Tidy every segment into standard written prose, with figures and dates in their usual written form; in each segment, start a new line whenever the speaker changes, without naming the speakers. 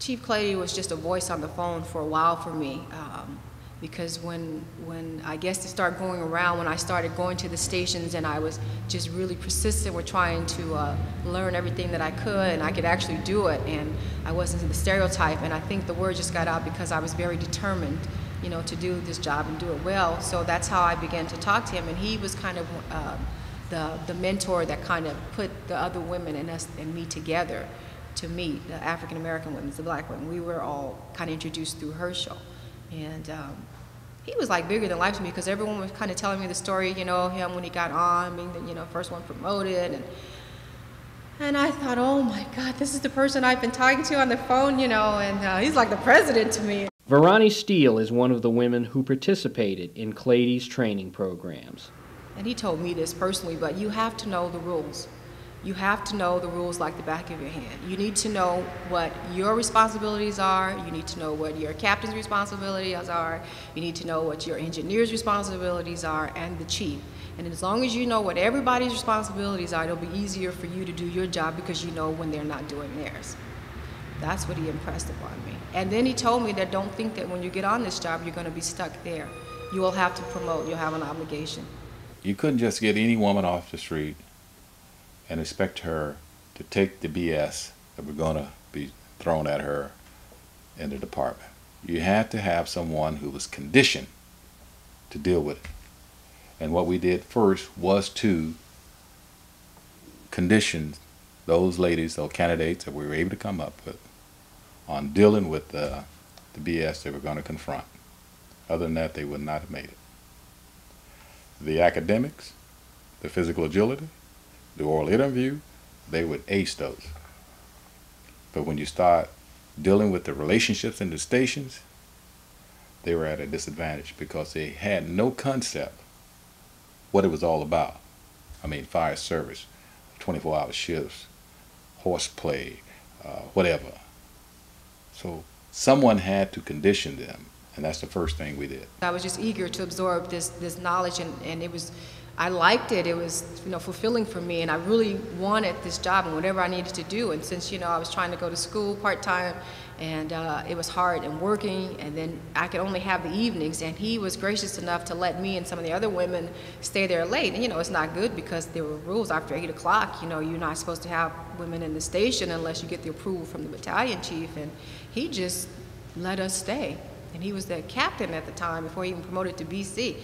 Chief Clady was just a voice on the phone for a while for me, because when I guess it started going around, when I started going to the stations and I was just really persistent with trying to learn everything that I could, and I could actually do it, and I wasn't the stereotype, and I think the word just got out because I was very determined, you know, to do this job and do it well. So that's how I began to talk to him, and he was kind of the mentor that kind of put the other women and us and me together to meet, the African American women, the black women. We were all kind of introduced through her show. And he was like bigger than life to me because everyone was kind of telling me the story, you know, him when he got on, being the, you know, first one promoted. And I thought, oh my God, this is the person I've been talking to on the phone, you know, and he's like the president to me.
Veronie Steele is one of the women who participated in Clady's training programs.
And he told me this personally, but you have to know the rules. You have to know the rules like the back of your hand. You need to know what your responsibilities are. You need to know what your captain's responsibilities are. You need to know what your engineer's responsibilities are, and the chief. And as long as you know what everybody's responsibilities are, it'll be easier for you to do your job because you know when they're not doing theirs. That's what he impressed upon me. And then he told me that don't think that when you get on this job, you're going to be stuck there. You will have to promote. You'll have an obligation.
You couldn't just get any woman off the street and expect her to take the BS that we're going to be thrown at her in the department. You had to have someone who was conditioned to deal with it. And what we did first was to condition those ladies, those candidates that we were able to come up with, on dealing with the BS they were going to confront. Other than that, they would not have made it. The academics, the physical agility, the oral interview, they would ace those. But when you start dealing with the relationships in the stations, they were at a disadvantage because they had no concept what it was all about. I mean, fire service, 24-hour shifts, horseplay, whatever. So someone had to condition them, and that's the first thing we did.
I was just eager to absorb this knowledge, and it was, I liked it. It was, you know, fulfilling for me, and I really wanted this job and whatever I needed to do. And since, you know, I was trying to go to school part-time, and it was hard and working, and then I could only have the evenings, and he was gracious enough to let me and some of the other women stay there late. And, you know, it's not good because there were rules after 8 o'clock. You know, you're not supposed to have women in the station unless you get the approval from the battalion chief, and he just let us stay. And he was the captain at the time before he even promoted to BC.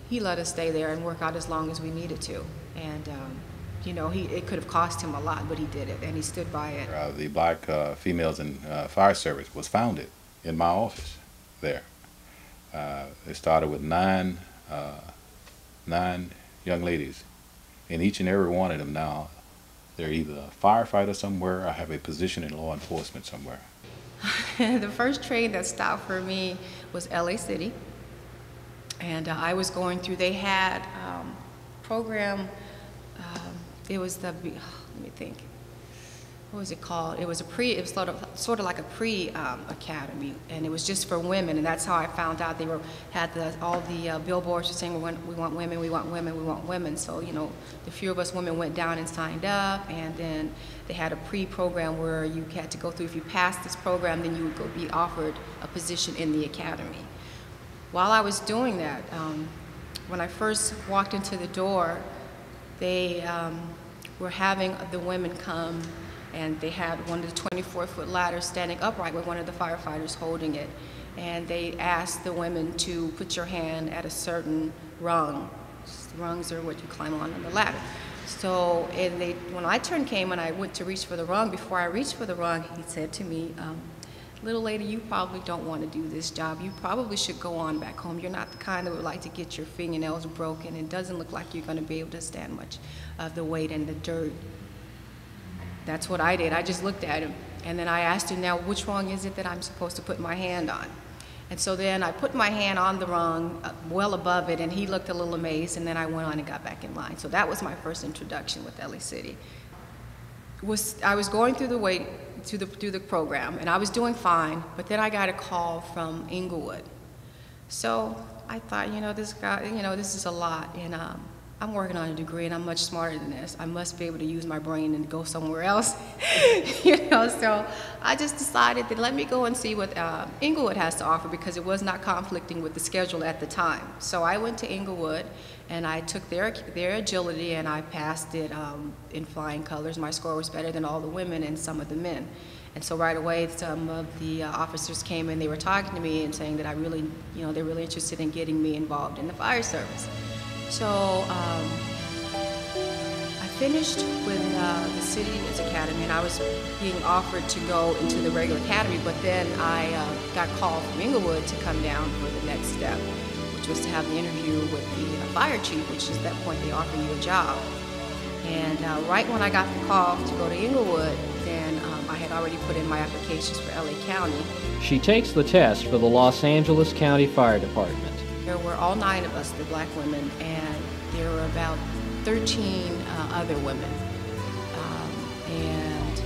He let us stay there and work out as long as we needed to. And, you know, it could have cost him a lot, but he did it, and he stood by it.
The Black Females in Fire Service was founded in my office there. It started with nine young ladies, and each and every one of them now, they're either a firefighter somewhere or have a position in law enforcement somewhere.
The first train that stopped for me was LA City. And I was going through, they had program, it was the, let me think, what was it called? It was sort of like a pre-academy, and it was just for women, and that's how I found out. They had all the billboards were saying, we want women, we want women, we want women. So, you know, the few of us women went down and signed up, and then they had a pre-program where you had to go through. If you passed this program, then you would go be offered a position in the academy. While I was doing that, when I first walked into the door, they were having the women come, and they had one of the 24-foot ladders standing upright with one of the firefighters holding it. And they asked the women to put your hand at a certain rung. Rungs are what you climb on the ladder. So when my turn came and I went to reach for the rung, before I reached for the rung, he said to me, little lady, you probably don't want to do this job. You probably should go on back home. You're not the kind that would like to get your fingernails broken. It doesn't look like you're going to be able to stand much of the weight and the dirt. That's what I did. I just looked at him, and then I asked him, now which rung is it that I'm supposed to put my hand on? And so then I put my hand on the rung, well above it, and he looked a little amazed, and then I went on and got back in line. So that was my first introduction with LA City. I was going through the program, and I was doing fine, but then I got a call from Englewood. So I thought, you know, this guy, you know, this is a lot, and I'm working on a degree and I'm much smarter than this. I must be able to use my brain and go somewhere else, so I just decided that let me go and see what Englewood has to offer, because it was not conflicting with the schedule at the time. So I went to Englewood and I took their agility and I passed it in flying colors. My score was better than all the women and some of the men. And so right away, some of the officers came in, they were talking to me and saying that they're really interested in getting me involved in the fire service. So I finished with the City's Academy, and I was being offered to go into the regular academy, but then I got called from Englewood to come down for the next step, which was to have the interview with the fire chief, which is at that point they offer you a job. And right when I got the call to go to Englewood, then I had already put in my applications for LA County.
She takes the test for the Los Angeles County Fire Department.
There were all 9 of us, the black women, and there were about 13 other women. And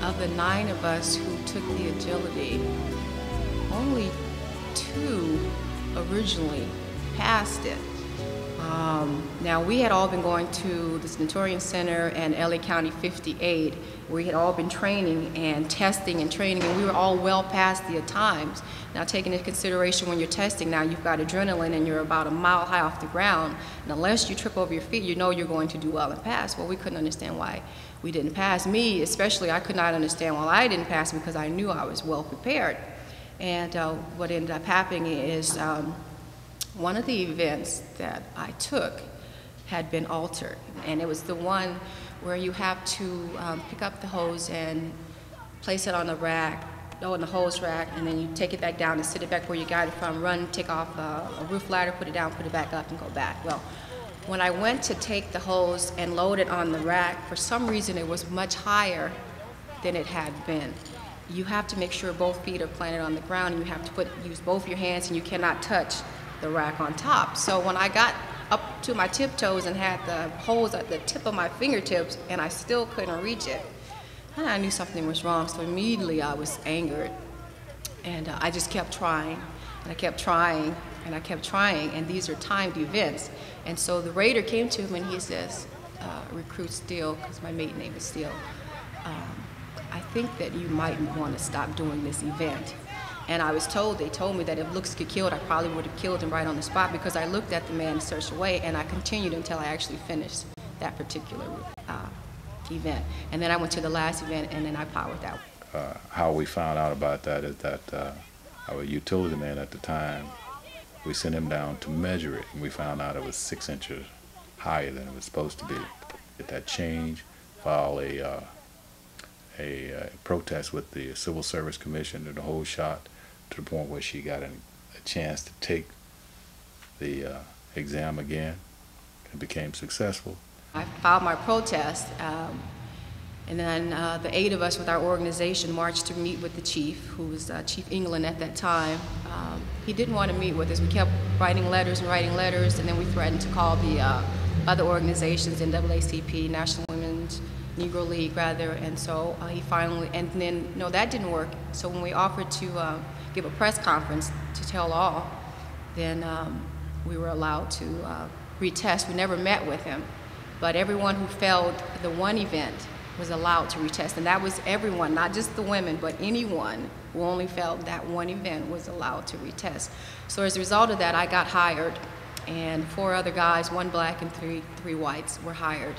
of the 9 of us who took the agility, only 2 originally passed it. Now, we had all been going to the Stentorians Center and LA County 58. We had all been training and testing and training, and we were all well past the times. Now, taking into consideration when you're testing, now you've got adrenaline and you're about a mile high off the ground, and unless you trip over your feet, you know you're going to do well and pass. Well, we couldn't understand why we didn't pass. Me, especially, I could not understand why I didn't pass, because I knew I was well prepared. And what ended up happening is one of the events that I took had been altered, and it was the one where you have to pick up the hose and place it on the rack, on the hose rack, and then you take it back down and sit it back where you got it from, run, take off a roof ladder, put it down, put it back up, and go back. Well, when I went to take the hose and load it on the rack, for some reason it was much higher than it had been. You have to make sure both feet are planted on the ground, and you have to use both your hands, and you cannot touch the rack on top. So when I got up to my tiptoes and had the hose at the tip of my fingertips, and I still couldn't reach it, and I knew something was wrong. So immediately I was angered, and I just kept trying, and I kept trying, and I kept trying, and these are timed events. And so the raider came to him and he says, Recruit Steele, because my maiden name is Steele, I think that you might want to stop doing this event. And I was told, they told me that if looks could kill, I probably would have killed him right on the spot, because I looked at the man and searched away, and I continued until I actually finished that particular event. And then I went to the last event, and then I powered out.
How we found out about that is that our utility man at the time, we sent him down to measure it, and we found out it was 6 inches higher than it was supposed to be. Get that change, file a protest with the Civil Service Commission, and the whole shot to the point where she got a chance to take the exam again and became successful.
I filed my protest, and then the 8 of us with our organization marched to meet with the chief, who was Chief England at that time. He didn't want to meet with us. We kept writing letters, and then we threatened to call the other organizations, NAACP, National Women's Negro League, rather, and so he finally, and then, no, that didn't work. So when we offered to give a press conference to tell all, then we were allowed to retest. We never met with him, but everyone who failed the one event was allowed to retest, and that was everyone, not just the women, but anyone who only failed that one event was allowed to retest. So as a result of that, I got hired, and 4 other guys, 1 black and three whites, were hired.